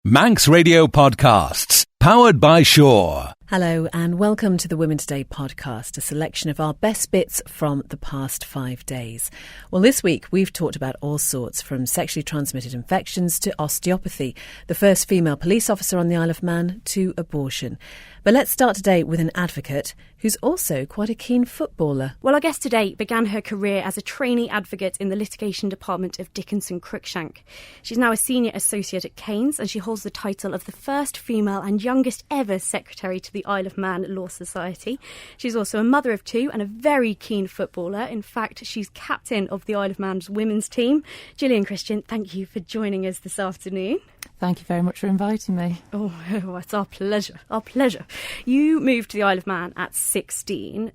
Manx Radio Podcasts, powered by Shaw. Hello and welcome to the Women Today podcast, a selection of our best bits from the past 5 days. Well, this week we've talked about all sorts, from sexually transmitted infections to osteopathy, the first female police officer on the Isle of Man to abortion. But let's start today with an advocate who's also quite a keen footballer. Well, our guest today began her career as a trainee advocate in the litigation department of Dickinson Cruikshank. She's now a senior associate at Keynes and she holds the title of the first female and youngest ever secretary to the Isle of Man Law Society. She's also a mother of two and a very keen footballer. In fact, she's captain of the Isle of Man's women's team. Gillian Christian, thank you for joining us this afternoon. Thank you very much for inviting me. Oh, it's our pleasure, our pleasure. You moved to the Isle of Man at 16.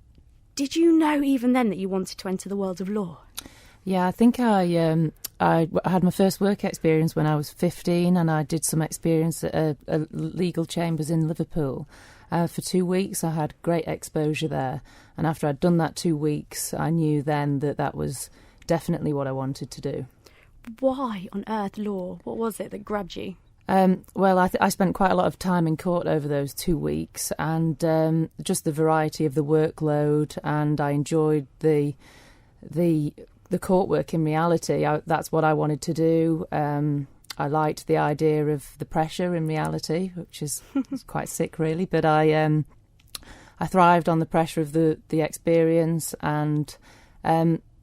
Did you know even then that you wanted to enter the world of law? Yeah, I think I had my first work experience when I was 15 and I did some experience at a legal chambers in Liverpool. For 2 weeks I had great exposure there, and after I'd done that 2 weeks I knew then that was definitely what I wanted to do. Why on earth law? What was it that grabbed you? Well, I spent quite a lot of time in court over those 2 weeks, and just the variety of the workload, and I enjoyed the court work in reality. That's what I wanted to do. I liked the idea of the pressure in reality, which is quite sick really, but I thrived on the pressure of the experience, and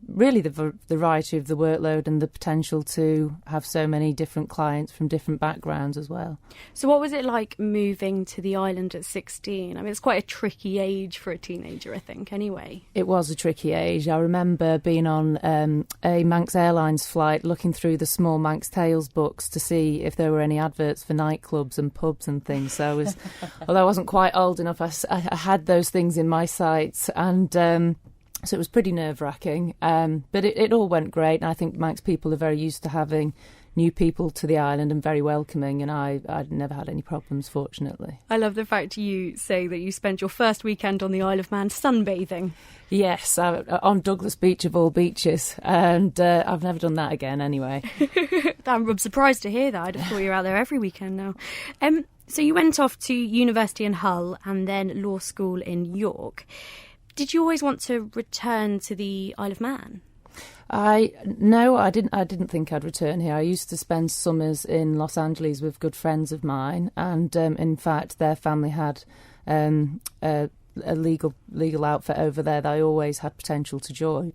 really the variety of the workload and the potential to have so many different clients from different backgrounds as well. So what was it like moving to the island at 16? I mean, it's quite a tricky age for a teenager, I think, anyway. It was a tricky age. I remember being on a Manx Airlines flight looking through the small Manx Tales books to see if there were any adverts for nightclubs and pubs and things. So I was, although I wasn't quite old enough, I had those things in my sights, and so it was pretty nerve-wracking, but it all went great, and I think Manx people are very used to having new people to the island and very welcoming, and I'd never had any problems, fortunately. I love the fact you say that you spent your first weekend on the Isle of Man sunbathing. Yes, on Douglas Beach of all beaches, and I've never done that again anyway. I'm surprised to hear that. I'd have thought you were out there every weekend now. So you went off to university in Hull and then law school in York. Did you always want to return to the Isle of Man? No, I didn't think I'd return here. I used to spend summers in Los Angeles with good friends of mine, and in fact, their family had a legal outfit over there that I always had potential to join.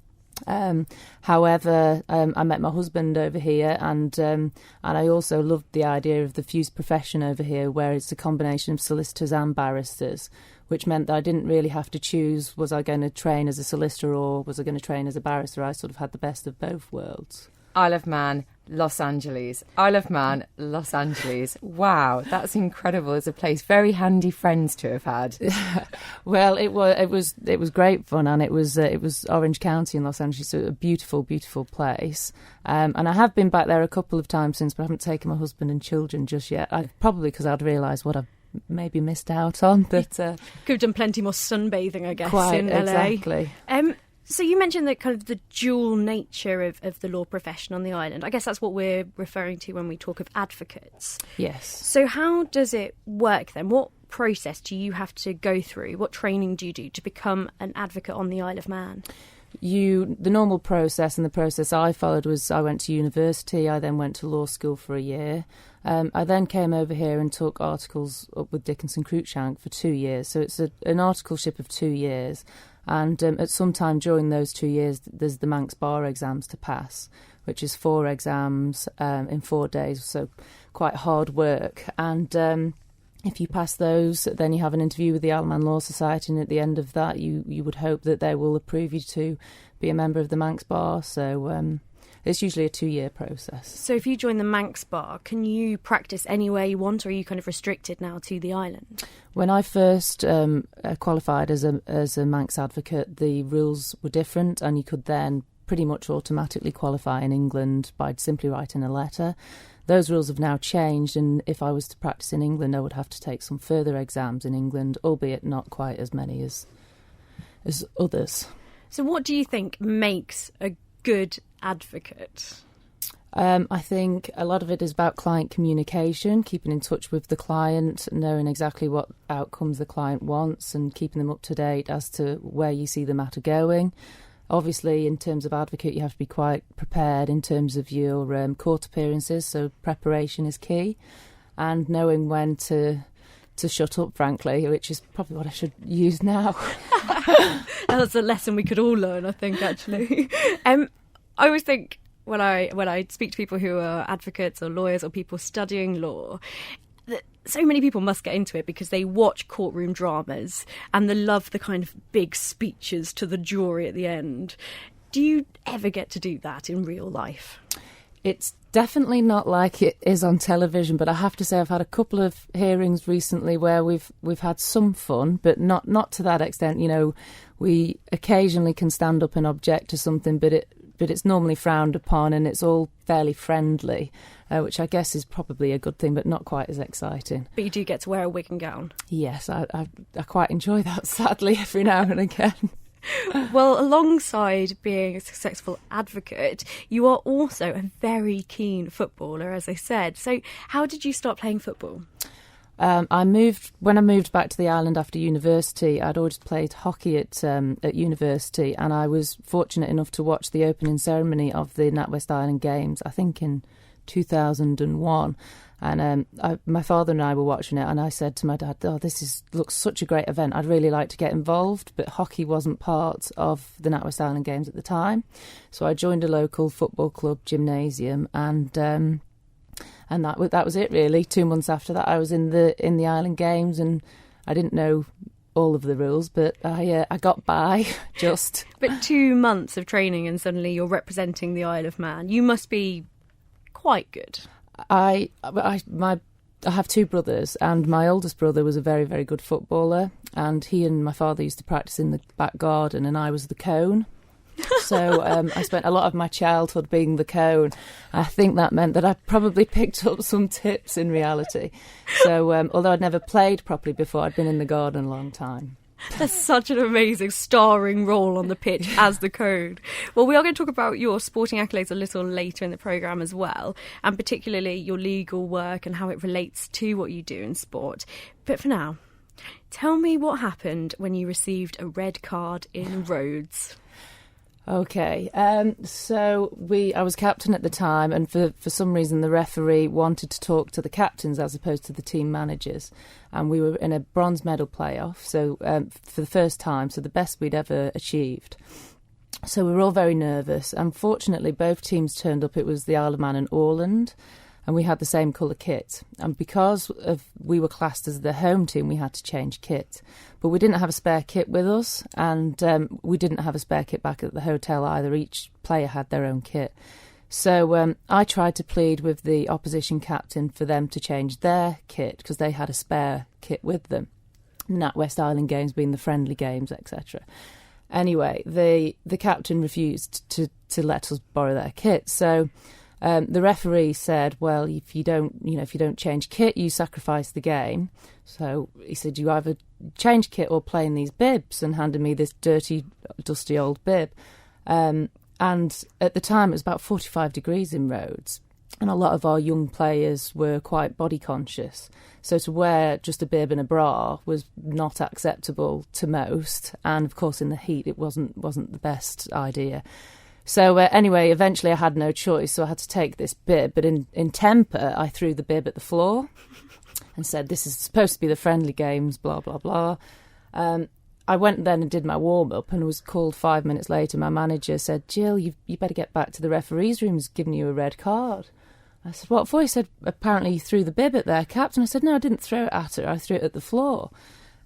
However, I met my husband over here, and I also loved the idea of the fused profession over here, where it's a combination of solicitors and barristers, which meant that I didn't really have to choose, was I going to train as a solicitor or was I going to train as a barrister? I sort of had the best of both worlds. Isle of Man, Los Angeles. Isle of Man, Los Angeles. Wow, that's incredible as a place. Very handy friends to have had. Well, it was great fun, and it was Orange County in Los Angeles, so a beautiful, beautiful place. And I have been back there a couple of times since, but I haven't taken my husband and children just yet. Probably because I'd realised what I've maybe missed out on, but could have done plenty more sunbathing, I guess, in LA. Exactly. So you mentioned that kind of the dual nature of the law profession on the island. I guess that's what we're referring to when we talk of advocates. Yes. So how does it work then? What process do you have to go through? What training do you do to become an advocate on the Isle of Man? The normal process, and the process I followed, was I went to university, I then went to law school for a year. I then came over here and took articles up with Dickinson Cruikshank for 2 years. So it's an articleship of 2 years. And at some time during those 2 years, there's the Manx Bar exams to pass, which is 4 exams in 4 days, so quite hard work. And if you pass those, then you have an interview with the Isle of Man Law Society, and at the end of that, you would hope that they will approve you to be a member of the Manx Bar. So it's usually a 2-year process. So if you join the Manx Bar, can you practice anywhere you want, or are you kind of restricted now to the island? When I first qualified as a Manx advocate, the rules were different, and you could then pretty much automatically qualify in England by simply writing a letter. Those rules have now changed, and if I was to practice in England, I would have to take some further exams in England, albeit not quite as many as others. So what do you think makes a good advocate? I think a lot of it is about client communication, keeping in touch with the client, knowing exactly what outcomes the client wants and keeping them up to date as to where you see the matter going. Obviously, in terms of advocate, you have to be quite prepared in terms of your court appearances, so preparation is key, and knowing when to shut up, frankly, which is probably what I should use now. That's a lesson we could all learn, I think, actually. I always think when I speak to people who are advocates or lawyers or people studying law, that so many people must get into it because they watch courtroom dramas and they love the kind of big speeches to the jury at the end. Do you ever get to do that in real life? It's definitely not like it is on television, but I have to say I've had a couple of hearings recently where we've had some fun, but not to that extent. You know, we occasionally can stand up and object to something, but it's normally frowned upon and it's all fairly friendly, which I guess is probably a good thing, but not quite as exciting. But you do get to wear a wig and gown. Yes, I quite enjoy that, sadly, every now and again. Well, alongside being a successful advocate, you are also a very keen footballer, as I said. So how did you start playing football? When I moved back to the island after university, I'd always played hockey at university, and I was fortunate enough to watch the opening ceremony of the NatWest Island Games, I think in 2001. And my father and I were watching it, and I said to my dad, this looks such a great event. I'd really like to get involved, but hockey wasn't part of the NatWest Island Games at the time. So I joined a local football club gymnasium, and that was it, really. 2 months after that, I was in the Island Games, and I didn't know all of the rules, but I got by, just. But 2 months of training and suddenly you're representing the Isle of Man. You must be quite good. I have two brothers, and my oldest brother was a very, very good footballer, and he and my father used to practice in the back garden, and I was the cone. So I spent a lot of my childhood being the cone. I think that meant that I probably picked up some tips in reality. So although I'd never played properly before, I'd been in the garden a long time. That's such an amazing starring role on the pitch as the cone. Well, we are going to talk about your sporting accolades a little later in the programme as well, and particularly your legal work and how it relates to what you do in sport. But for now, tell me what happened when you received a red card in Rhodes. Okay, so I was captain at the time, and for some reason the referee wanted to talk to the captains as opposed to the team managers, and we were in a bronze medal playoff, so for the first time, so the best we'd ever achieved. So we were all very nervous. Unfortunately, both teams turned up. It was the Isle of Man and Åland, and we had the same colour kit. And because we were classed as the home team, we had to change kit. But we didn't have a spare kit with us, and we didn't have a spare kit back at the hotel either. Each player had their own kit. So I tried to plead with the opposition captain for them to change their kit because they had a spare kit with them. NatWest Island Games being the friendly games, etc. Anyway, the captain refused to let us borrow their kit. So the referee said, well, if you don't change kit, you sacrifice the game. So he said, you either change kit or play in these bibs, and handed me this dirty, dusty old bib. And at the time, it was about 45 degrees in Rhodes, and a lot of our young players were quite body conscious. So to wear just a bib and a bra was not acceptable to most. And of course, in the heat, it wasn't the best idea. So anyway, eventually I had no choice, so I had to take this bib. But in temper, I threw the bib at the floor and said, this is supposed to be the friendly games, blah, blah, blah. I went then and did my warm-up and was called 5 minutes later. My manager said, Jill, you better get back to the referee's room. He's giving you a red card. I said, what for? He said, apparently you threw the bib at their captain. I said, no, I didn't throw it at her. I threw it at the floor.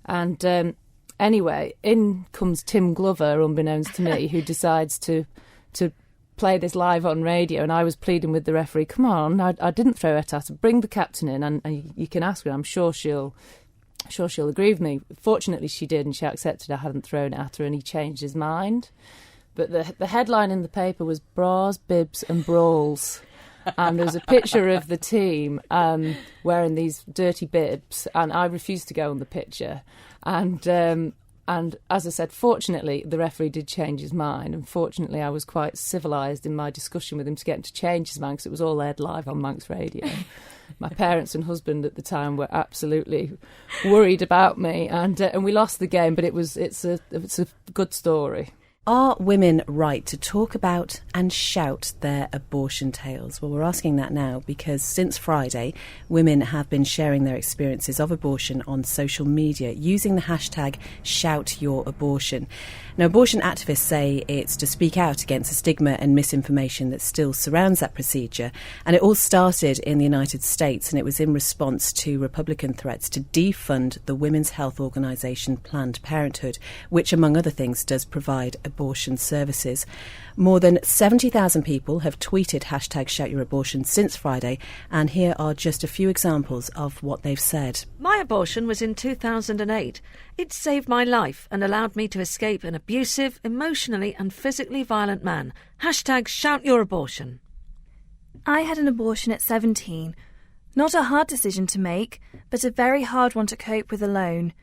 And anyway, in comes Tim Glover, unbeknownst to me, who decides to play this live on radio, and I was pleading with the referee, come on, I didn't throw it at her, bring the captain in and you can ask her, I'm sure she'll agree with me. Fortunately she did, and she accepted I hadn't thrown it at her, and he changed his mind. But the headline in the paper was Bras, Bibs and Brawls, and there was a picture of the team wearing these dirty bibs, and I refused to go on the picture, and And as I said, fortunately, the referee did change his mind. And fortunately, I was quite civilised in my discussion with him to get him to change his mind, because it was all aired live on Manx Radio. My parents and husband at the time were absolutely worried about me, and we lost the game. But it's a good story. Are women right to talk about and shout their abortion tales? Well, we're asking that now because since Friday, women have been sharing their experiences of abortion on social media using the hashtag #ShoutYourAbortion. Now, abortion activists say it's to speak out against the stigma and misinformation that still surrounds that procedure. And it all started in the United States, and it was in response to Republican threats to defund the women's health organisation Planned Parenthood, which, among other things, does provide abortion services. More than 70,000 people have tweeted hashtag #ShoutYourAbortion since Friday, and here are just a few examples of what they've said. My abortion was in 2008. It saved my life and allowed me to escape an abusive, emotionally and physically violent man. Hashtag #ShoutYourAbortion. I had an abortion at 17. Not a hard decision to make, but a very hard one to cope with alone.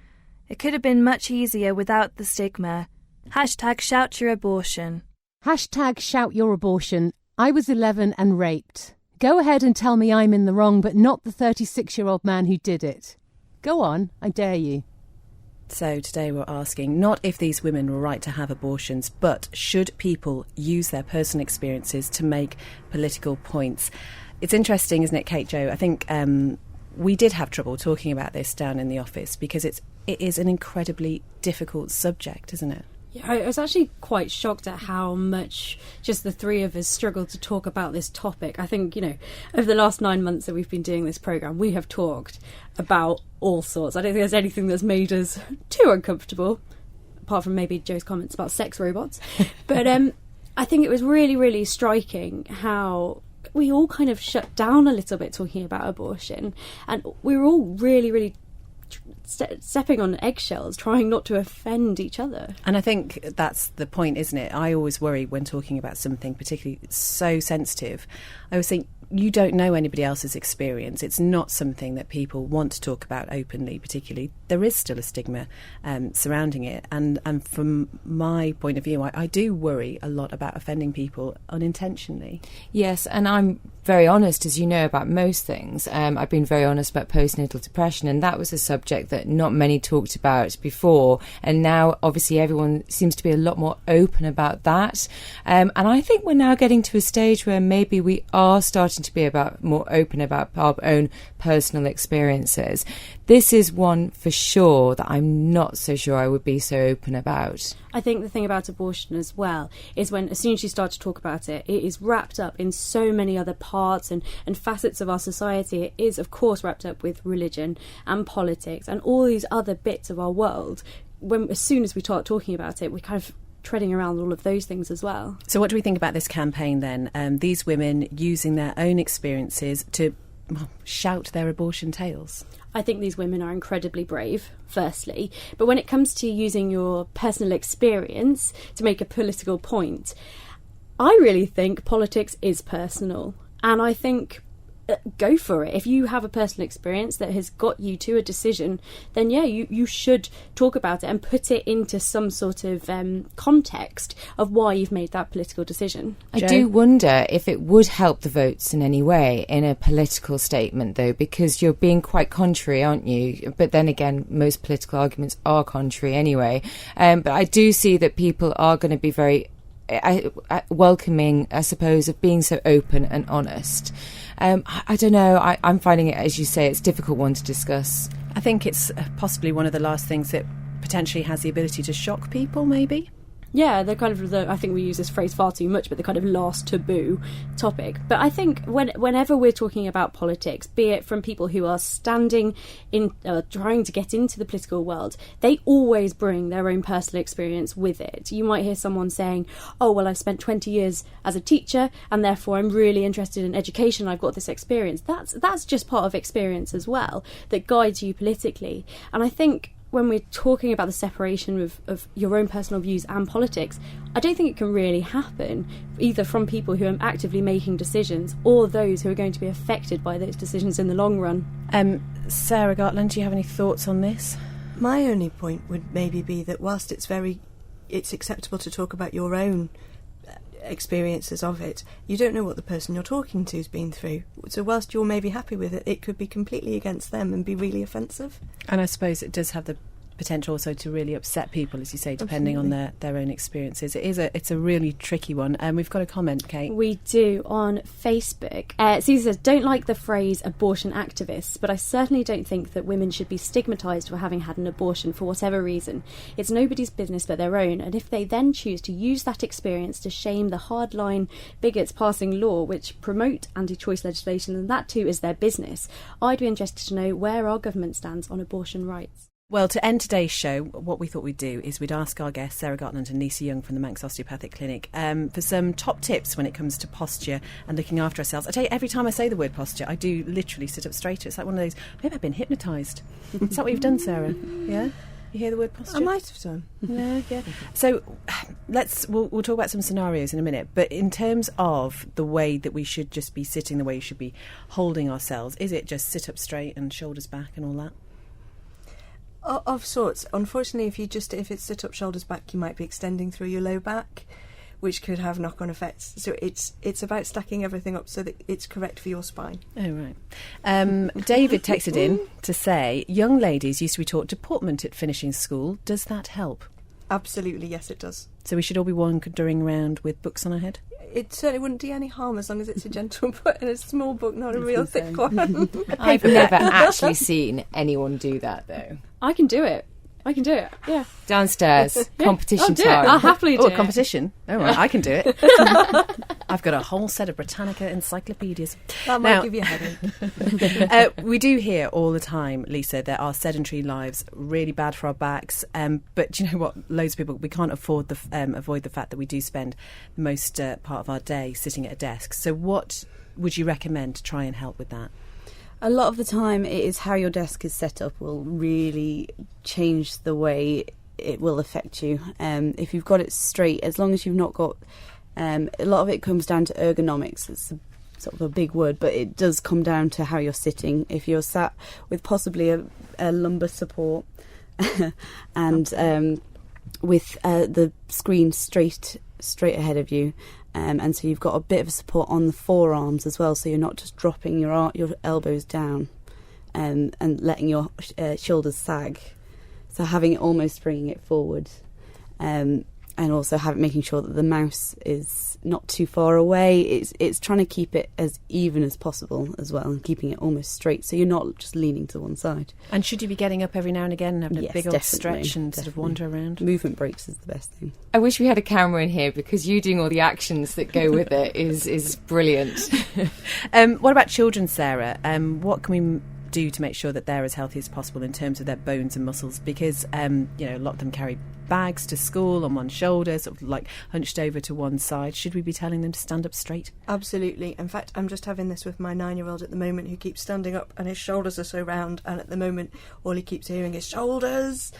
It could have been much easier without the stigma. Hashtag #ShoutYourAbortion. Hashtag #ShoutYourAbortion. I was 11 and raped. Go ahead and tell me I'm in the wrong, but not the 36-year-old man who did it. Go on, I dare you. So today we're asking not if these women were right to have abortions, but should people use their personal experiences to make political points? It's interesting, isn't it, Kate Jo? I think we did have trouble talking about this down in the office because it is an incredibly difficult subject, isn't it? Yeah, I was actually quite shocked at how much just the three of us struggled to talk about this topic. I think, over the last 9 months that we've been doing this programme, we have talked about all sorts. I don't think there's anything that's made us too uncomfortable, apart from maybe Joe's comments about sex robots. But I think it was really, really striking how we all kind of shut down a little bit talking about abortion. And we were all really, really stepping on eggshells, trying not to offend each other. And I think that's the point, isn't it? I always worry when talking about something particularly so sensitive. I always think you don't know anybody else's experience. It's not something that people want to talk about openly, particularly. There is still a stigma surrounding it. And from my point of view, I do worry a lot about offending people unintentionally. Yes, and I'm very honest, as you know, about most things. I've been very honest about postnatal depression, and that was a subject that not many talked about before. And now, obviously, everyone seems to be a lot more open about that. And I think we're now getting to a stage where maybe we are starting to be more open about our own personal experiences. This is one for sure that I'm not so sure I would be so open about. I think the thing about abortion as well is when, as soon as you start to talk about it, it is wrapped up in so many other parts and facets of our society. It is, of course, wrapped up with religion and politics and all these other bits of our world. As soon as we start talking about it, we're kind of treading around all of those things as well. So what do we think about this campaign then? These women using their own experiences to shout their abortion tales? I think these women are incredibly brave, firstly. But when it comes to using your personal experience to make a political point, I really think politics is personal. And I think go for it. If you have a personal experience that has got you to a decision, then yeah, you should talk about it and put it into some sort of context of why you've made that political decision. I do wonder if it would help the votes in any way in a political statement, though, because you're being quite contrary, aren't you? But then again, most political arguments are contrary anyway. But I do see that people are going to be very welcoming, I suppose, of being so open and honest. I don't know. I'm finding it, as you say, it's a difficult one to discuss. I think it's possibly one of the last things that potentially has the ability to shock people, maybe. Yeah, they're kind of I think we use this phrase far too much, but the kind of last taboo topic. But I think whenever we're talking about politics, be it from people who are standing in, trying to get into the political world, they always bring their own personal experience with it. You might hear someone saying, oh, well, I've spent 20 years as a teacher and therefore I'm really interested in education. I've got this experience. That's just part of experience as well that guides you politically. And I think when we're talking about the separation of your own personal views and politics, I don't think it can really happen, either from people who are actively making decisions or those who are going to be affected by those decisions in the long run. Sarah Gartland, do you have any thoughts on this? My only point would maybe be that whilst it's acceptable to talk about your own experiences of it, you don't know what the person you're talking to has been through. So whilst you're maybe happy with it, it could be completely against them and be really offensive. And I suppose it does have the potential also to really upset people, as you say, depending Absolutely. on their own experiences. It's a really tricky one. And we've got a comment, Kate. We do on Facebook. Susie says, don't like the phrase abortion activists, but I certainly don't think that women should be stigmatised for having had an abortion for whatever reason. It's nobody's business but their own, and if they then choose to use that experience to shame the hardline bigots passing law which promote anti-choice legislation, then that too is their business. I'd be interested to know where our government stands on abortion rights. Well, to end today's show, what we thought we'd do is we'd ask our guests, Sarah Gartland and Lisa Young from the Manx Osteopathic Clinic, for some top tips when it comes to posture and looking after ourselves. I tell you, every time I say the word posture, I do literally sit up straighter. It's like one of those, maybe I've been hypnotised. Is that what you've done, Sarah? Yeah? You hear the word posture? I might have done. Yeah. So we'll talk about some scenarios in a minute, but in terms of the way that we should just be sitting, the way we should be holding ourselves, is it just sit up straight and shoulders back and all that? Of sorts. Unfortunately, if it's sit up, shoulders back, you might be extending through your low back, which could have knock-on effects. So it's about stacking everything up so that it's correct for your spine. Oh, right. David texted in to say, young ladies used to be taught deportment at finishing school. Does that help? Absolutely, yes, it does. So we should all be wandering around with books on our head? It certainly wouldn't do any harm as long as it's a gentle book and a small book, not a real thick one. I've never actually seen anyone do that, though. I can do it. Yeah. Downstairs, competition I'll do time. it. I'll happily do it. Competition? Oh, right, I can do it. I've got a whole set of Britannica encyclopedias. That might give you a headache. We do hear all the time, Lisa, that our sedentary lives are really bad for our backs. But do you know what? Loads of people, we can't avoid the fact that we do spend most part of our day sitting at a desk. So what would you recommend to try and help with that? A lot of the time it is how your desk is set up will really change the way it will affect you. If you've got it straight, as long as you've not got... a lot of it comes down to ergonomics. It's sort of a big word, but it does come down to how you're sitting. If you're sat with possibly a lumbar support and with the screen straight ahead of you, and so you've got a bit of a support on the forearms as well, so you're not just dropping your elbows down and letting your shoulders sag. So having it almost bringing it forward, and also making sure that the mouse is not too far away. It's trying to keep it as even as possible as well, and keeping it almost straight, so you're not just leaning to one side. And should you be getting up every now and again and having a big old stretch and sort of wander around? Movement breaks is the best thing. I wish we had a camera in here, because you doing all the actions that go with it is brilliant. What about children, Sarah? What can we do to make sure that they're as healthy as possible in terms of their bones and muscles? Because a lot of them carry bags to school on one shoulder, sort of like hunched over to one side. Should we be telling them to stand up straight? Absolutely. In fact, I'm just having this with my 9-year-old at the moment, who keeps standing up and his shoulders are so round, and at the moment all he keeps hearing is shoulders.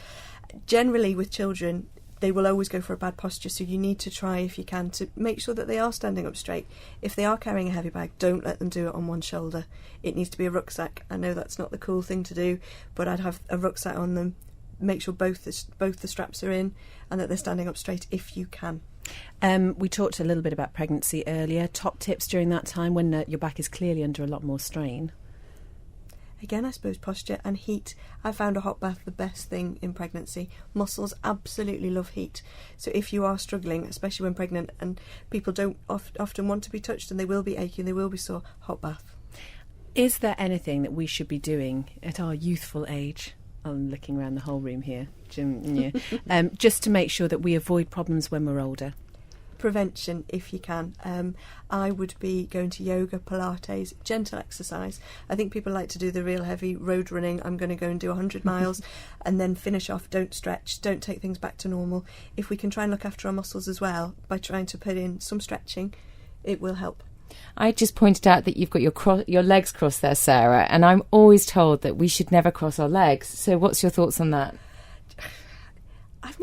Generally with children, they will always go for a bad posture, so you need to try, if you can, to make sure that they are standing up straight. If they are carrying a heavy bag, don't let them do it on one shoulder. It needs to be a rucksack. I know that's not the cool thing to do, but I'd have a rucksack on them. Make sure both the straps are in and that they're standing up straight if you can. We talked a little bit about pregnancy earlier. Top tips during that time when your back is clearly under a lot more strain? Again, I suppose posture and heat. I found a hot bath the best thing in pregnancy. Muscles absolutely love heat. So if you are struggling, especially when pregnant, and people don't often want to be touched and they will be aching, they will be sore, hot bath. Is there anything that we should be doing at our youthful age? I'm looking around the whole room here, Jim. Yeah. Just to make sure that we avoid problems when we're older. Prevention, if you can. I would be going to yoga, Pilates, gentle exercise. I think people like to do the real heavy road running. I'm going to go and do 100 miles and then finish off. Don't stretch, don't take things back to normal. If we can try and look after our muscles as well by trying to put in some stretching, it will help. I just pointed out that you've got your legs crossed there, Sarah, and I'm always told that we should never cross our legs. So what's your thoughts on that? I've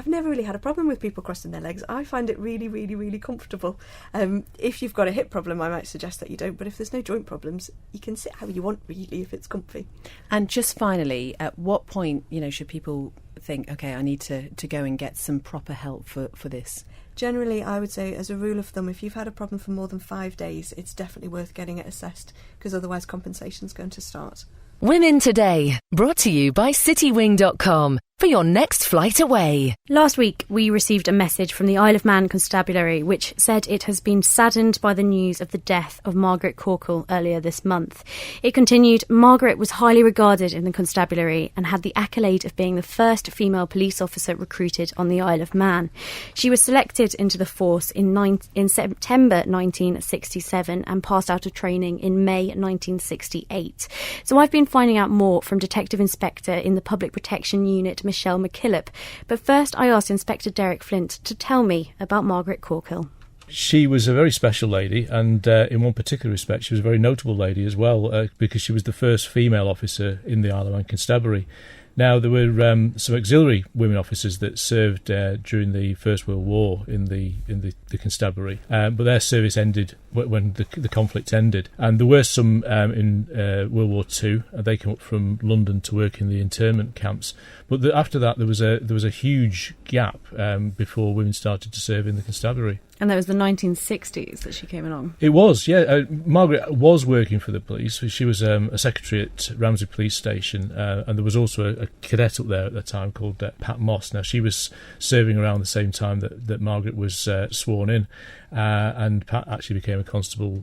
never really had a problem with people crossing their legs. I find it really, really, really comfortable. If you've got a hip problem, I might suggest that you don't. But if there's no joint problems, you can sit how you want, really, if it's comfy. And just finally, at what point, should people think, okay, I need to go and get some proper help for this? Generally, I would say, as a rule of thumb, if you've had a problem for more than 5 days, it's definitely worth getting it assessed, because otherwise compensation's going to start. Women Today, brought to you by citywing.com for your next flight away. Last week, we received a message from the Isle of Man Constabulary which said it has been saddened by the news of the death of Margaret Corkle earlier this month. It continued, Margaret was highly regarded in the Constabulary and had the accolade of being the first female police officer recruited on the Isle of Man. She was selected into the force in September 1967 and passed out of training in May 1968. So I've been finding out more from Detective Inspector in the Public Protection Unit, Michelle McKillop. But first I asked Inspector Derek Flint to tell me about Margaret Corkle. She was a very special lady, and in one particular respect she was a very notable lady as well, because she was the first female officer in the Isle of Man Constabulary. Now, there were some auxiliary women officers that served during the First World War in the constabulary, but their service ended when the conflict ended. And there were some in World War II. They came up from London to work in the internment camps. But after that, there was a huge gap before women started to serve in the constabulary. And that was the 1960s that she came along? It was, yeah. Margaret was working for the police. She was a secretary at Ramsey Police Station, and there was also a cadet up there at the time called Pat Moss. Now, she was serving around the same time that Margaret was sworn in, and Pat actually became a constable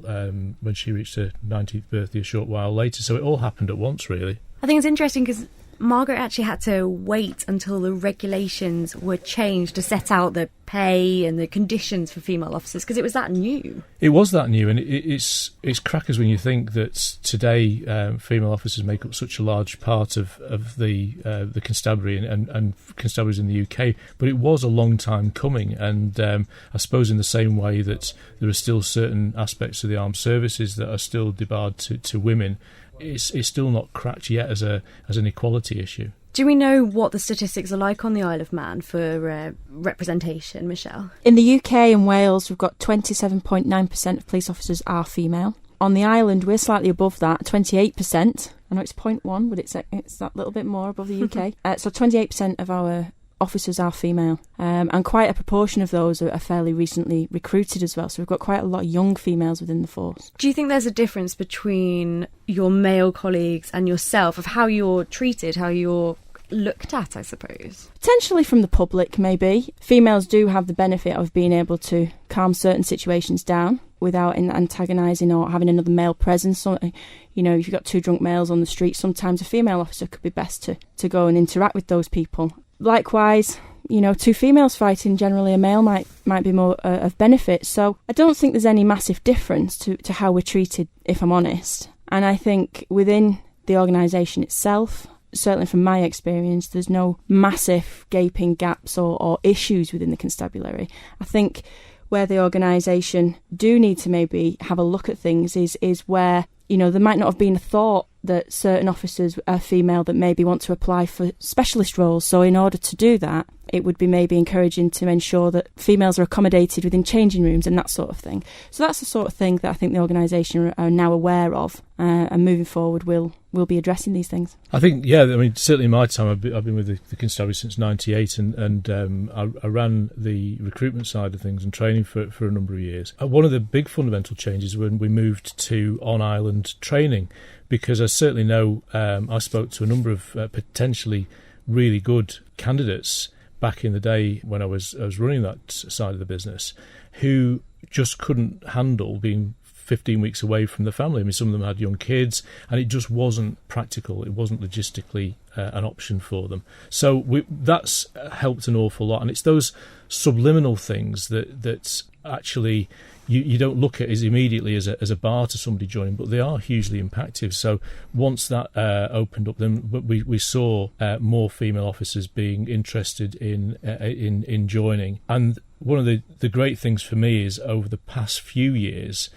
when she reached her 90th birthday a short while later. So it all happened at once, really. I think it's interesting because Margaret actually had to wait until the regulations were changed to set out the pay and the conditions for female officers, because it was that new. It was that new, and it's crackers when you think that today female officers make up such a large part of the constabulary and constabularies in the UK. But it was a long time coming, and I suppose in the same way that there are still certain aspects of the armed services that are still debarred to women, it's still not cracked yet as an equality issue. Do we know what the statistics are like on the Isle of Man for representation, Michelle? In the UK and Wales, we've got 27.9% of police officers are female. On the island, we're slightly above that, 28%. I know it's 0.1, but it's that little bit more above the UK. So 28% of our officers are female, and quite a proportion of those are fairly recently recruited as well, so we've got quite a lot of young females within the force. Do you think there's a difference between your male colleagues and yourself, of how you're treated, how you're looked at, I suppose? Potentially from the public, maybe. Females do have the benefit of being able to calm certain situations down without antagonising or having another male presence. So, if you've got two drunk males on the street, sometimes a female officer could be best to go and interact with those people. Likewise, two females fighting, generally a male might be more of benefit. So I don't think there's any massive difference to how we're treated, if I'm honest. And I think within the organisation itself, certainly from my experience, there's no massive gaping gaps or issues within the constabulary. I think where the organisation do need to maybe have a look at things is where, there might not have been a thought that certain officers are female that maybe want to apply for specialist roles. So in order to do that, it would be maybe encouraging to ensure that females are accommodated within changing rooms and that sort of thing. So that's the sort of thing that I think the organisation are now aware of, and moving forward we'll be addressing these things. I think, certainly in my time, I've been with the constabulary since '98, and I ran the recruitment side of things and training for a number of years. One of the big fundamental changes when we moved to on-island training, because I certainly know I spoke to a number of potentially really good candidates back in the day when I was running that side of the business, who just couldn't handle being 15 weeks away from the family. I mean, some of them had young kids, and it just wasn't practical. It wasn't logistically an option for them. So that's helped an awful lot, and it's those subliminal things that actually you don't look at as immediately as a bar to somebody joining, but they are hugely impactful. So once that opened up, then we saw more female officers being interested in joining. And one of the great things for me is over the past few years,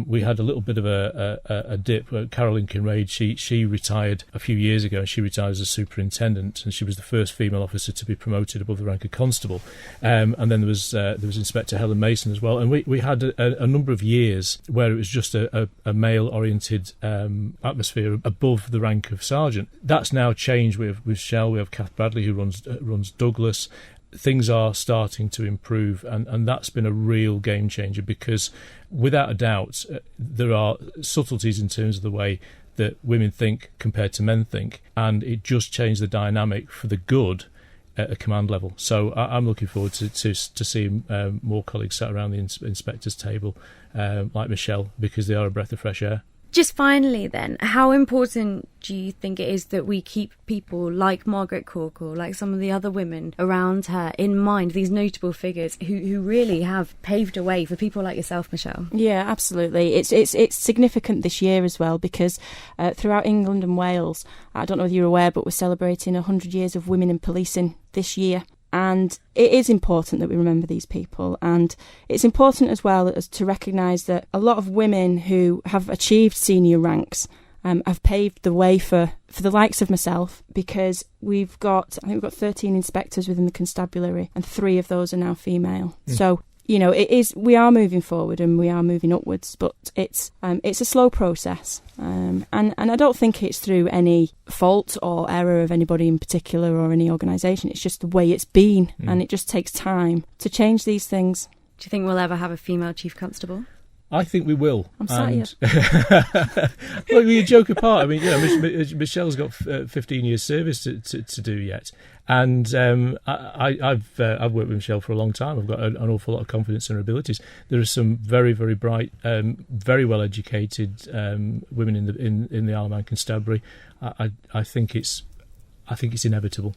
we had a little bit of a dip. Carolyn Kinraid, she retired a few years ago, and she retired as a superintendent, and she was the first female officer to be promoted above the rank of constable. And then there was Inspector Helen Mason as well. And we had a number of years where it was just a male-oriented atmosphere above the rank of sergeant. That's now changed with Shell. We have Kath Bradley, who runs Douglas. Things are starting to improve, and that's been a real game changer, because without a doubt there are subtleties in terms of the way that women think compared to men think, and it just changed the dynamic for the good at a command level. So I'm looking forward to seeing more colleagues sat around the inspector's table like Michelle, because they are a breath of fresh air. Just finally then, how important do you think it is that we keep people like Margaret Corkle, like some of the other women around her, in mind, these notable figures who really have paved a way for people like yourself, Michelle? Yeah, absolutely. It's significant this year as well, because throughout England and Wales, I don't know whether you're aware, but we're celebrating 100 years of women in policing this year. And it is important that we remember these people, and it's important as well as to recognise that a lot of women who have achieved senior ranks have paved the way for the likes of myself, because I think we've got 13 inspectors within the constabulary, and 3 of those are now female. So we are moving forward and we are moving upwards, but it's a slow process, and I don't think it's through any fault or error of anybody in particular or any organisation. It's just the way it's been, and it just takes time to change these things. Do you think we'll ever have a female chief constable? I think we will. I'm sorry. Well, you joke apart. I mean, Michelle's got 15 years' service to do yet, and I've worked with Michelle for a long time. I've got an awful lot of confidence in her abilities. There are some very, very bright, very well educated women in the Isle of Man Constabulary. I think it's inevitable.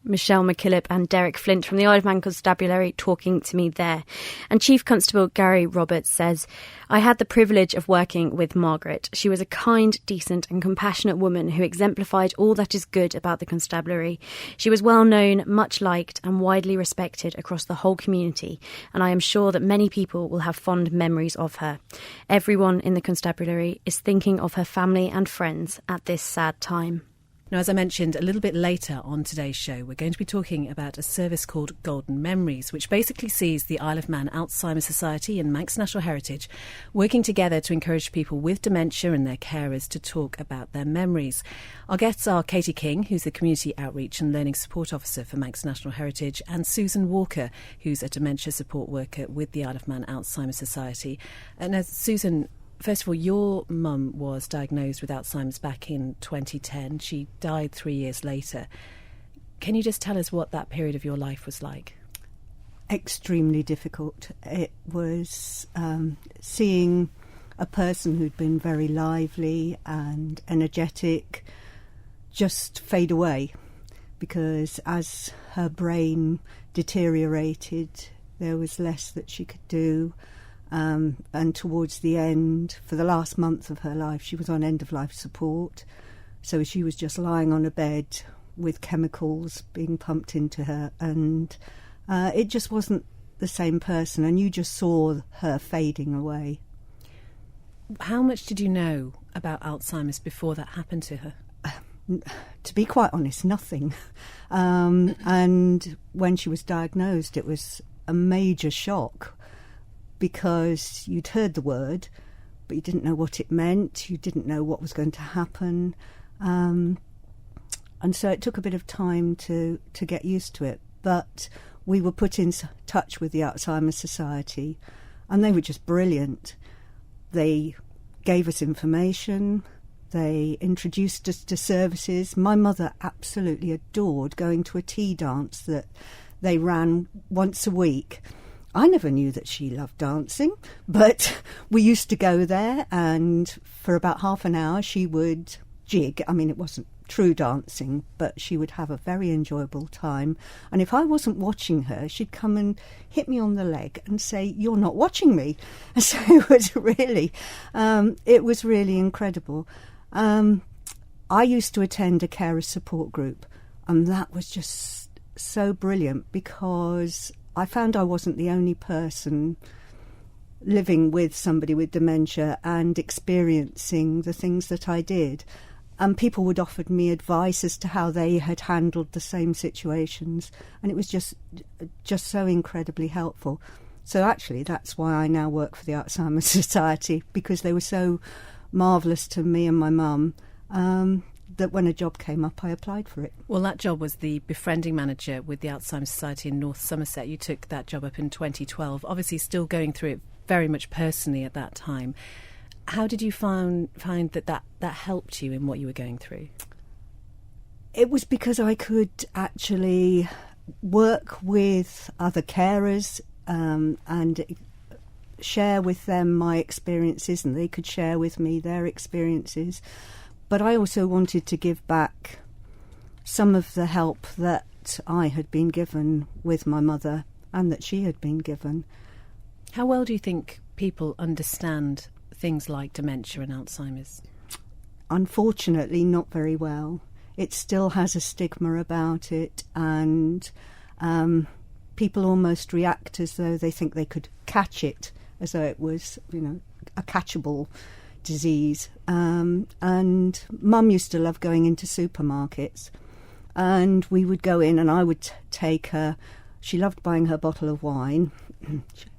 Michelle McKillop and Derek Flint from the Isle of Man Constabulary talking to me there. And Chief Constable Gary Roberts says, "I had the privilege of working with Margaret. She was a kind, decent and compassionate woman who exemplified all that is good about the constabulary. She was well known, much liked and widely respected across the whole community, and I am sure that many people will have fond memories of her. Everyone in the constabulary is thinking of her family and friends at this sad time." Now, as I mentioned a little bit later on today's show, we're going to be talking about a service called Golden Memories, which basically sees the Isle of Man Alzheimer's Society and Manx National Heritage working together to encourage people with dementia and their carers to talk about their memories. Our guests are Katie King, who's the Community Outreach and Learning Support Officer for Manx National Heritage, and Susan Walker, who's a dementia support worker with the Isle of Man Alzheimer's Society. And Susan, first of all, your mum was diagnosed with Alzheimer's back in 2010. She died 3 years later. Can you just tell us what that period of your life was like? Extremely difficult. It was seeing a person who'd been very lively and energetic just fade away, because as her brain deteriorated, there was less that she could do. And towards the end, for the last month of her life, she was on end-of-life support. So she was just lying on a bed with chemicals being pumped into her, and it just wasn't the same person, and you just saw her fading away. How much did you know about Alzheimer's before that happened to her? To be quite honest, nothing. And when she was diagnosed, it was a major shock, because you'd heard the word, but you didn't know what it meant, you didn't know what was going to happen. And so it took a bit of time to get used to it. But we were put in touch with the Alzheimer's Society, and they were just brilliant. They gave us information, they introduced us to services. My mother absolutely adored going to a tea dance that they ran once a week. I never knew that she loved dancing, but we used to go there, and for about half an hour she would jig. I mean, it wasn't true dancing, but she would have a very enjoyable time. And if I wasn't watching her, she'd come and hit me on the leg and say, "You're not watching me." And so it was really incredible. I used to attend a carer support group, and that was just so brilliant, because I found I wasn't the only person living with somebody with dementia and experiencing the things that I did. And people would offer me advice as to how they had handled the same situations, and it was just so incredibly helpful. So actually, that's why I now work for the Alzheimer's Society, because they were so marvellous to me and my mum that when a job came up, I applied for it. Well, that job was the befriending manager with the Alzheimer's Society in North Somerset. You took that job up in 2012, obviously still going through it very much personally at that time. How did you find that helped you in what you were going through? It was because I could actually work with other carers and share with them my experiences, and they could share with me their experiences. But I also wanted to give back some of the help that I had been given with my mother and that she had been given. How well do you think people understand things like dementia and Alzheimer's? Unfortunately, not very well. It still has a stigma about it, and people almost react as though they think they could catch it, as though it was, a catchable disease. And Mum used to love going into supermarkets, and we would go in and I would take her. She loved buying her bottle of wine.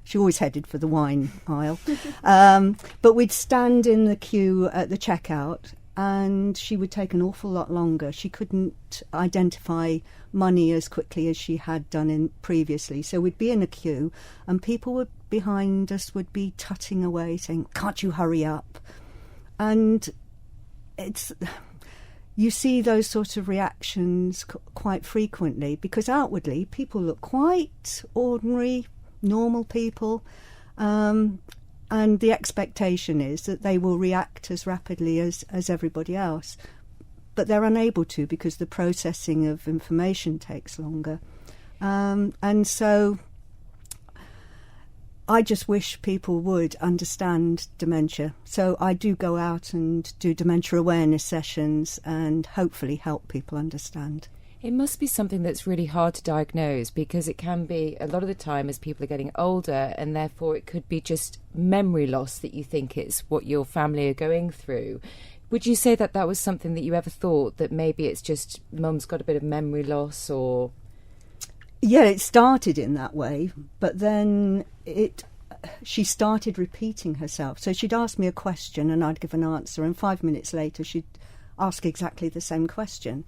She always headed for the wine aisle. But we'd stand in the queue at the checkout, and she would take an awful lot longer. She couldn't identify money as quickly as she had done previously. So we'd be in a queue, and people behind us would be tutting away, saying, "Can't you hurry up?" And you see those sort of reactions quite frequently, because outwardly people look quite ordinary, normal people, and the expectation is that they will react as rapidly as everybody else, but they're unable to because the processing of information takes longer. And so I just wish people would understand dementia. So I do go out and do dementia awareness sessions and hopefully help people understand. It must be something that's really hard to diagnose, because it can be a lot of the time as people are getting older, and therefore it could be just memory loss that you think it's what your family are going through. Would you say that was something that you ever thought, that maybe it's just mum's got a bit of memory loss? Or yeah, it started in that way, but then she started repeating herself. So she'd ask me a question and I'd give an answer, and 5 minutes later she'd ask exactly the same question.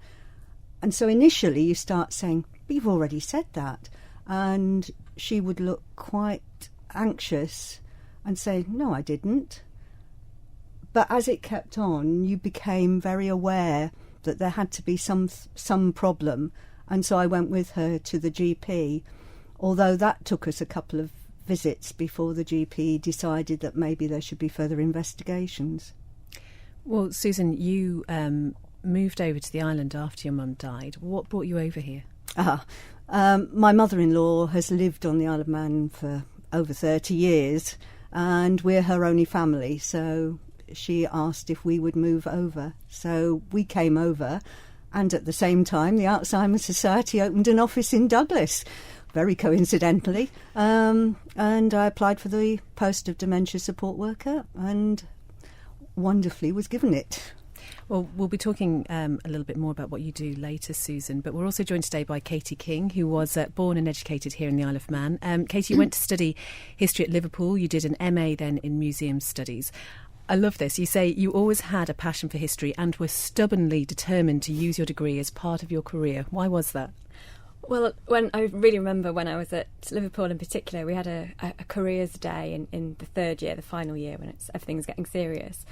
And so initially you start saying, "But you've already said that." And she would look quite anxious and say, "No, I didn't." But as it kept on, you became very aware that there had to be some problem. And so I went with her to the GP, although that took us a couple of visits before the GP decided that maybe there should be further investigations. Well, Susan, you moved over to the island after your mum died. What brought you over here? My mother-in-law has lived on the Isle of Man for over 30 years, and we're her only family, so she asked if we would move over. So we came over, and at the same time the Alzheimer's Society opened an office in Douglas, very coincidentally, and I applied for the post of dementia support worker and wonderfully was given it. Well, we'll be talking a little bit more about what you do later, Susan, but we're also joined today by Katie King, who was born and educated here in the Isle of Man. Katie, you went to study history at Liverpool. You did an MA then in museum studies. I love this. You say you always had a passion for history and were stubbornly determined to use your degree as part of your career. Why was that? Well, when I really remember when I was at Liverpool in particular, we had a careers day in the third year, the final year, when everything's getting serious.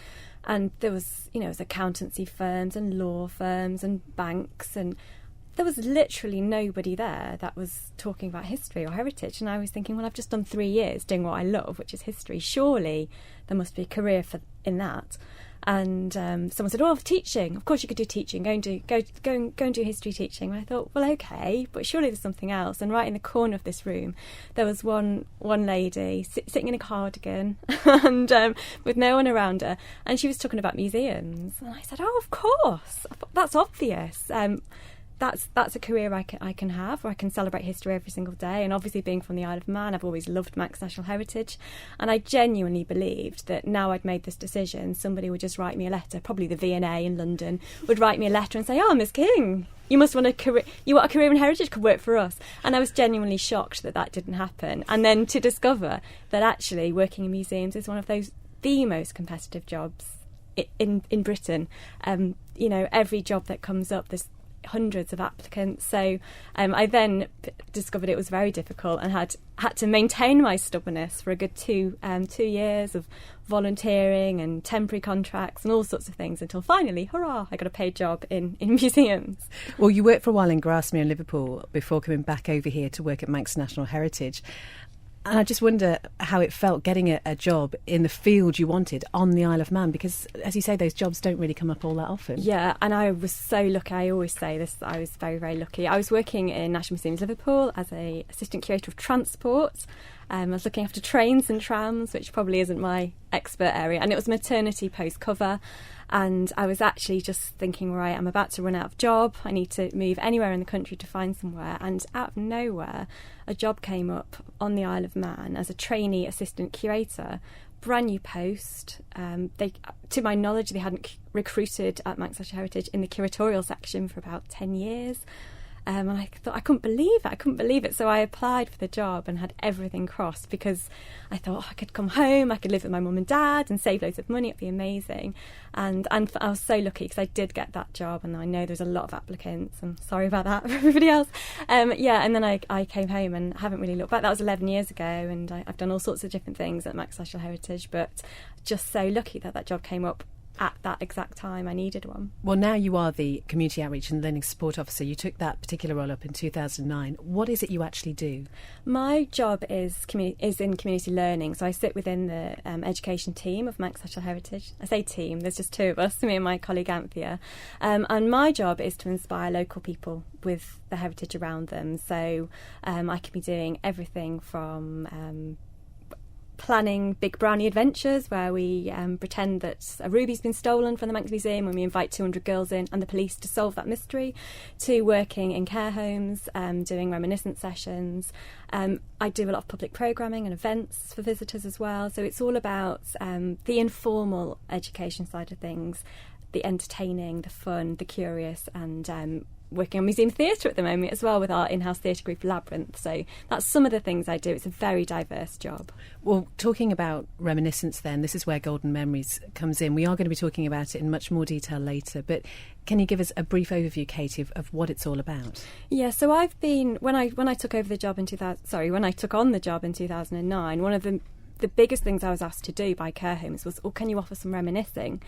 And there was, it was accountancy firms and law firms and banks, and there was literally nobody there that was talking about history or heritage. And I was thinking, well, I've just done 3 years doing what I love, which is history. Surely there must be a career in that. And someone said, "Oh, teaching. Of course you could do teaching. Go and do history teaching." And I thought, well, okay, but surely there's something else. And right in the corner of this room, there was one lady sitting in a cardigan and with no one around her, and she was talking about museums. And I said, "Oh, of course. That's obvious. that's a career I can have, where I can celebrate history every single day. And obviously, being from the Isle of Man, I've always loved Manx National Heritage, and I genuinely believed that now I'd made this decision, somebody would just write me a letter, probably the V&A in London would write me a letter and say, "Oh, Miss King, you must want a career. You want a career in heritage? Could work for us." And I was genuinely shocked that didn't happen. And then to discover that actually working in museums is one of the most competitive jobs in Britain. Every job that comes up, there's hundreds of applicants. So I then discovered it was very difficult and had to maintain my stubbornness for a good 2 years of volunteering and temporary contracts and all sorts of things, until finally, hurrah, I got a paid job in museums. Well, you worked for a while in Grasmere in Liverpool before coming back over here to work at Manx National Heritage. And I just wonder how it felt getting a job in the field you wanted on the Isle of Man, because, as you say, those jobs don't really come up all that often. Yeah, and I was so lucky. I always say this, I was very, very lucky. I was working in National Museums Liverpool as an assistant curator of transport. I was looking after trains and trams, which probably isn't my expert area. And it was maternity post cover. And I was actually just thinking, right, I'm about to run out of job. I need to move anywhere in the country to find somewhere. And out of nowhere, a job came up on the Isle of Man as a trainee assistant curator. Brand new post. To my knowledge, they hadn't recruited at Manx National Heritage in the curatorial section for about 10 years. And I thought, I couldn't believe it. So I applied for the job and had everything crossed, because I thought, I could come home, I could live with my mum and dad and save loads of money, it'd be amazing. And I was so lucky, because I did get that job, and I know there's a lot of applicants, and sorry about that for everybody else. And then I came home and haven't really looked back. That was 11 years ago, and I've done all sorts of different things at Manx National Heritage, but just so lucky that job came up at that exact time I needed one. Well, now you are the Community Outreach and Learning Support Officer. You took that particular role up in 2009. What is it you actually do? My job is in community learning, so I sit within the education team of Manx National Heritage. I say team, there's just two of us, me and my colleague Anthea. And my job is to inspire local people with the heritage around them. So I can be doing everything from planning big brownie adventures, where we pretend that a ruby's been stolen from the Manx Museum, and we invite 200 girls in and the police to solve that mystery, to working in care homes, doing reminiscence sessions. I do a lot of public programming and events for visitors as well. So it's all about the informal education side of things, the entertaining, the fun, the curious, and working on museum theatre at the moment as well with our in-house theatre group Labyrinth. So that's some of the things I do. It's a very diverse job. Well, talking about reminiscence then, this is where Golden Memories comes in. We are going to be talking about it in much more detail later, but can you give us a brief overview, Katie, of what it's all about? Yeah, so I've been, when I took over the job in when I took on the job in 2009, one of the biggest things I was asked to do by care homes was, can you offer some reminiscence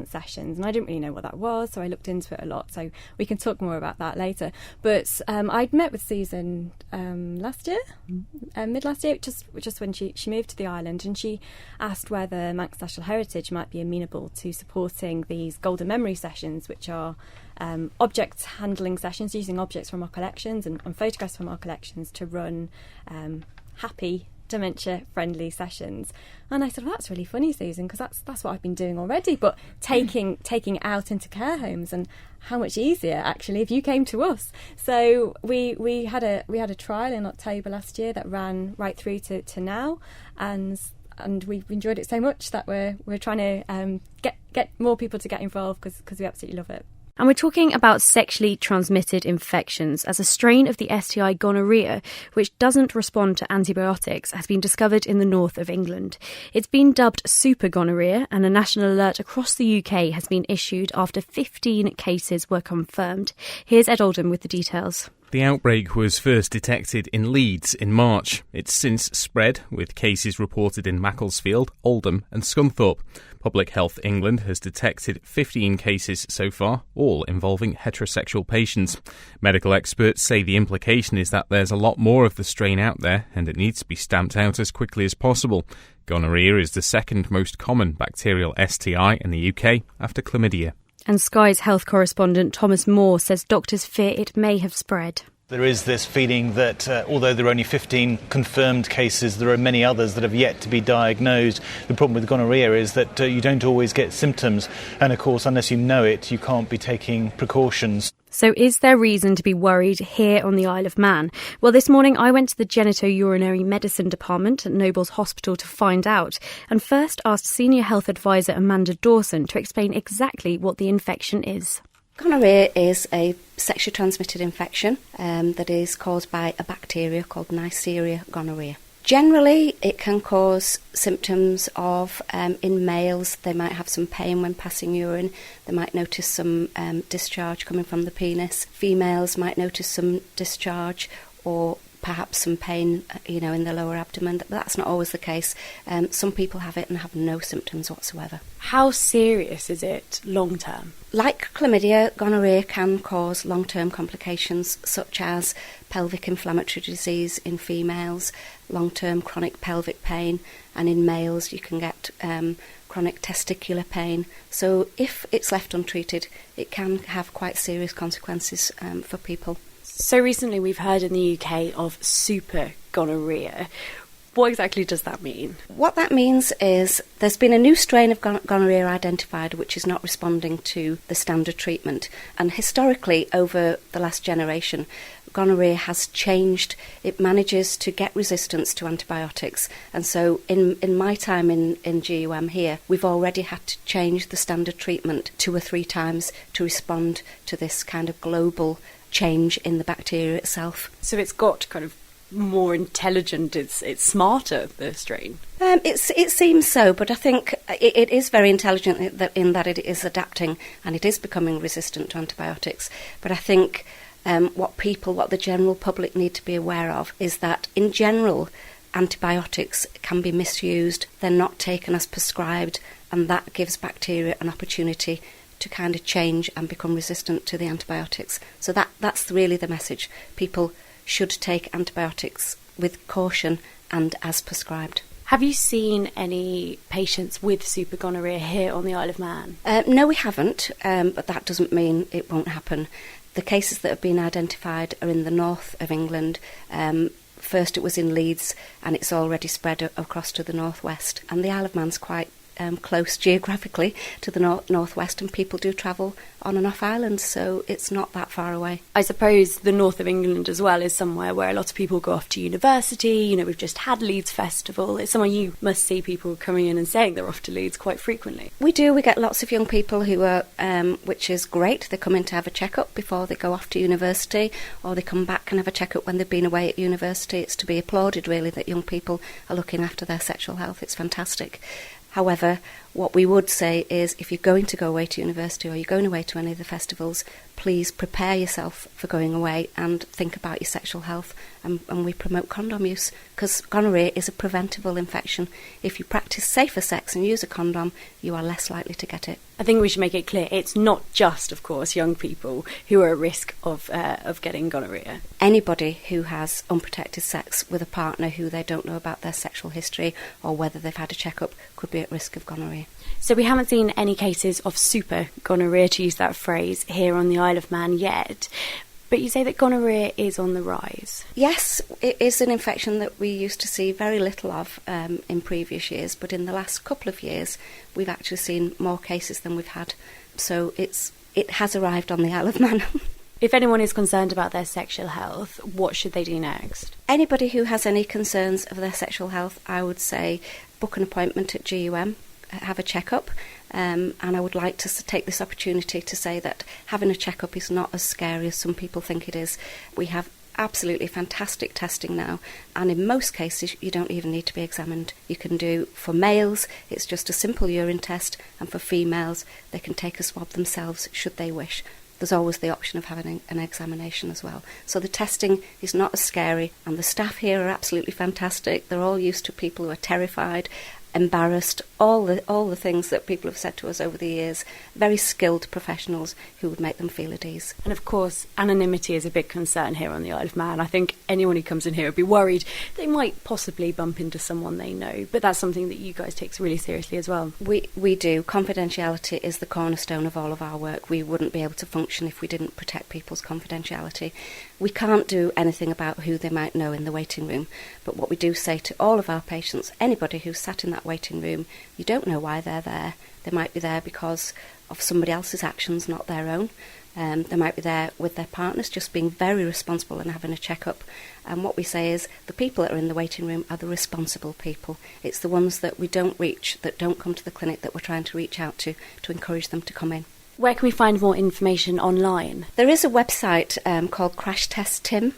sessions? And I didn't really know what that was, so I looked into it a lot. So we can talk more about that later. But I'd met with Susan last year, mid last year, just when she moved to the island, and she asked whether Manx National Heritage might be amenable to supporting these Golden Memory sessions, which are object handling sessions, using objects from our collections and photographs from our collections to run happy, dementia-friendly sessions. And I said, well, that's really funny, Susan, because that's what I've been doing already, but taking it out into care homes, and how much easier, actually, if you came to us. So we had a trial in October last year that ran right through to now, and we've enjoyed it so much that we're trying to get more people to get involved, because we absolutely love it. And we're talking about sexually transmitted infections, as a strain of the STI gonorrhea, which doesn't respond to antibiotics, has been discovered in the north of England. It's been dubbed super gonorrhea, and a national alert across the UK has been issued after 15 cases were confirmed. Here's Ed Oldham with the details. The outbreak was first detected in Leeds in March. It's since spread, with cases reported in Macclesfield, Oldham and Scunthorpe. Public Health England has detected 15 cases so far, all involving heterosexual patients. Medical experts say the implication is that there's a lot more of the strain out there, and it needs to be stamped out as quickly as possible. Gonorrhea is the second most common bacterial STI in the UK, after chlamydia. And Sky's health correspondent Thomas Moore says doctors fear it may have spread. There is this feeling that although there are only 15 confirmed cases, there are many others that have yet to be diagnosed. The problem with gonorrhea is that you don't always get symptoms. And of course, unless you know it, you can't be taking precautions. So is there reason to be worried here on the Isle of Man? Well, this morning I went to the genito-urinary medicine department at Nobles Hospital to find out, and first asked Senior Health Advisor Amanda Dawson to explain exactly what the infection is. Gonorrhea is a sexually transmitted infection that is caused by a bacteria called Neisseria gonorrhoeae. Generally, it can cause symptoms of, in males, they might have some pain when passing urine. They might notice some discharge coming from the penis. Females might notice some discharge or perhaps some pain, in the lower abdomen. But that's not always the case. Some people have it and have no symptoms whatsoever. How serious is it long term? Like chlamydia, gonorrhea can cause long-term complications such as pelvic inflammatory disease in females, long-term chronic pelvic pain, and in males you can get chronic testicular pain. So if it's left untreated, it can have quite serious consequences for people. So recently we've heard in the UK of super gonorrhea. What exactly does that mean? What that means is there's been a new strain of gonorrhea identified which is not responding to the standard treatment. And historically, over the last generation, gonorrhea has changed. It manages to get resistance to antibiotics. And so in my time in GUM here, we've already had to change the standard treatment 2 or 3 times to respond to this kind of global change in the bacteria itself. So it's got kind of more intelligent, it's smarter, the strain? It seems so, but I think it is very intelligent in that it is adapting and it is becoming resistant to antibiotics. But I think what the general public need to be aware of is that in general antibiotics can be misused, they're not taken as prescribed, and that gives bacteria an opportunity to kind of change and become resistant to the antibiotics. So that's really the message. People should take antibiotics with caution and as prescribed. Have you seen any patients with super gonorrhea here on the Isle of Man? No, we haven't, but that doesn't mean it won't happen. The cases that have been identified are in the north of England. First it was in Leeds, and it's already spread across to the northwest. And the Isle of Man's quite close geographically to the northwest, and people do travel on and off island, so it's not that far away. I suppose the north of England as well is somewhere where a lot of people go off to university. We've just had Leeds Festival. It's somewhere you must see people coming in and saying they're off to Leeds quite frequently. We do. We get lots of young people who are, which is great. They come in to have a checkup before they go off to university, or they come back and have a checkup when they've been away at university. It's to be applauded, really, that young people are looking after their sexual health. It's fantastic. However, what we would say is if you're going to go away to university or you're going away to any of the festivals, please prepare yourself for going away and think about your sexual health. And we promote condom use because gonorrhea is a preventable infection. If you practice safer sex and use a condom, you are less likely to get it. I think we should make it clear it's not just, of course, young people who are at risk of getting gonorrhea. Anybody who has unprotected sex with a partner who they don't know about their sexual history or whether they've had a checkup could be at risk of gonorrhea. So we haven't seen any cases of super gonorrhea, to use that phrase, here on the Isle of Man yet. But you say that gonorrhea is on the rise. Yes, it is an infection that we used to see very little of in previous years, but in the last couple of years we've actually seen more cases than we've had. So it has arrived on the Isle of Man. If anyone is concerned about their sexual health, what should they do next? Anybody who has any concerns of their sexual health, I would say book an appointment at GUM, have a checkup. And I would like to take this opportunity to say that having a checkup is not as scary as some people think it is. We have absolutely fantastic testing now, and in most cases you don't even need to be examined. You can do, for males, it's just a simple urine test, and for females, they can take a swab themselves should they wish. There's always the option of having an examination as well. So the testing is not as scary, and the staff here are absolutely fantastic. They're all used to people who are terrified, embarrassed, all the things that people have said to us over the years. Very skilled professionals who would make them feel at ease. And of course, anonymity is a big concern here on the Isle of Man. I think anyone who comes in here would be worried they might possibly bump into someone they know, but that's something that you guys take really seriously as well. We do. Confidentiality is the cornerstone of all of our work. We wouldn't be able to function if we didn't protect people's confidentiality. We can't do anything about who they might know in the waiting room, but what we do say to all of our patients, anybody who's sat in that waiting room, you don't know why they're there. They might be there because of somebody else's actions, not their own. They might be there with their partners, just being very responsible and having a check-up. And what we say is the people that are in the waiting room are the responsible people. It's the ones that we don't reach, that don't come to the clinic, that we're trying to reach out to encourage them to come in. Where can we find more information online? There is a website called Crash Test Tim,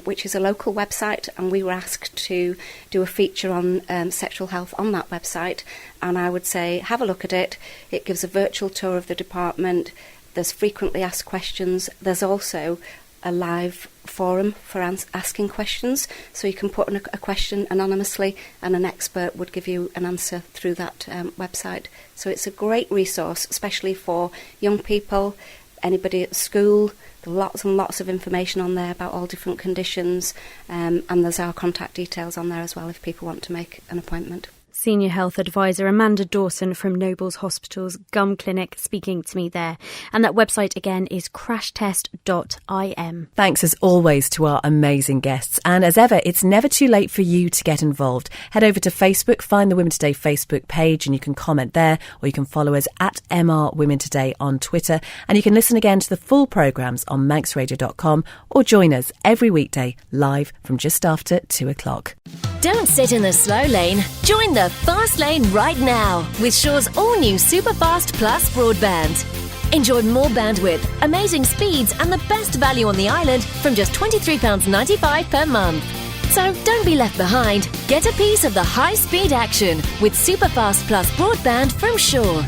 which is a local website, and we were asked to do a feature on sexual health on that website. And I would say have a look at it. It gives a virtual tour of the department. There's frequently asked questions. There's also a live forum for asking questions, so you can put in a question anonymously and an expert would give you an answer through that website. So it's a great resource, especially for young people, anybody at school. There's lots and lots of information on there about all different conditions, and there's our contact details on there as well if people want to make an appointment. Senior Health Advisor Amanda Dawson from Nobles Hospital's Gum Clinic speaking to me there. And that website again is crashtest.im. Thanks as always to our amazing guests. And as ever, it's never too late for you to get involved. Head over to Facebook, find the Women Today Facebook page, and you can comment there, or you can follow us at MR Women Today on Twitter. And you can listen again to the full programmes on manxradio.com or join us every weekday live from just after 2 o'clock. Don't sit in the slow lane. Join the fast lane right now with Shaw's all-new Superfast Plus broadband. Enjoy more bandwidth, amazing speeds and the best value on the island from just £23.95 per month. So don't be left behind. Get a piece of the high-speed action with Superfast Plus broadband from Shaw.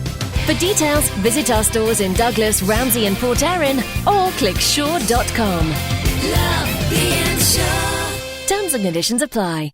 For details, visit our stores in Douglas, Ramsey and Port Erin or click shaw.com. Love being Shaw. Terms and conditions apply.